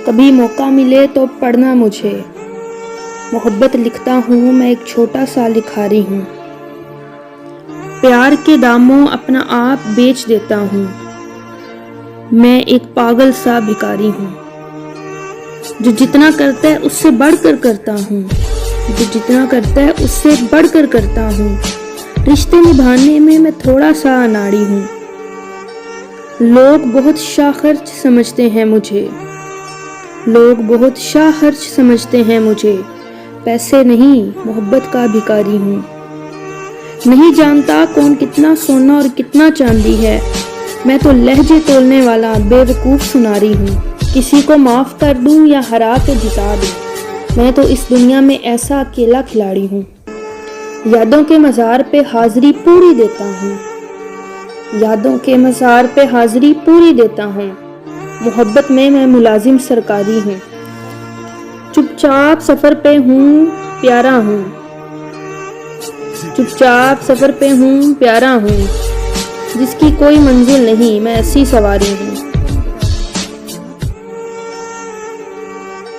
कभी मौका मिले तो पढ़ना मुझे। मोहब्बत लिखता हूँ मैं, एक छोटा सा लिखारी हूँ। प्यार के दामों अपना आप बेच देता हूँ। मैं एक पागल सा भिखारी हूँ, जो जितना करता है उससे बढ़कर करता हूँ। जो जितना करता है उससे बढ़कर करता हूँ। रिश्ते निभाने में मैं थोड़ा सा अनाड़ी हूँ। लोग बहुत शाखर्च समझते हैं मुझे। लोग बहुत शाखर्च समझते हैं मुझे। पैसे नहीं, मोहब्बत का भिखारी हूँ। नहीं जानता कौन कितना सोना और कितना चांदी है। मैं तो लहजे तोलने वाला बेवकूफ़ सुनारी हूँ। किसी को माफ़ कर दूँ या हरा के जिता दूँ, मैं तो इस दुनिया में ऐसा अकेला खिलाड़ी हूँ। यादों के मज़ार पे हाज़िरी पूरी देता हूँ। यादों के मज़ार पे हाज़िरी पूरी देता हूँ। मोहब्बत में मैं मुलाजिम सरकारी हूँ। चुपचाप सफ़र पे हूँ, प्यारा हूँ। चुपचाप सफ़र पे हूँ, प्यारा हूँ। जिसकी कोई मंजिल नहीं, मैं ऐसी सवारी हूँ।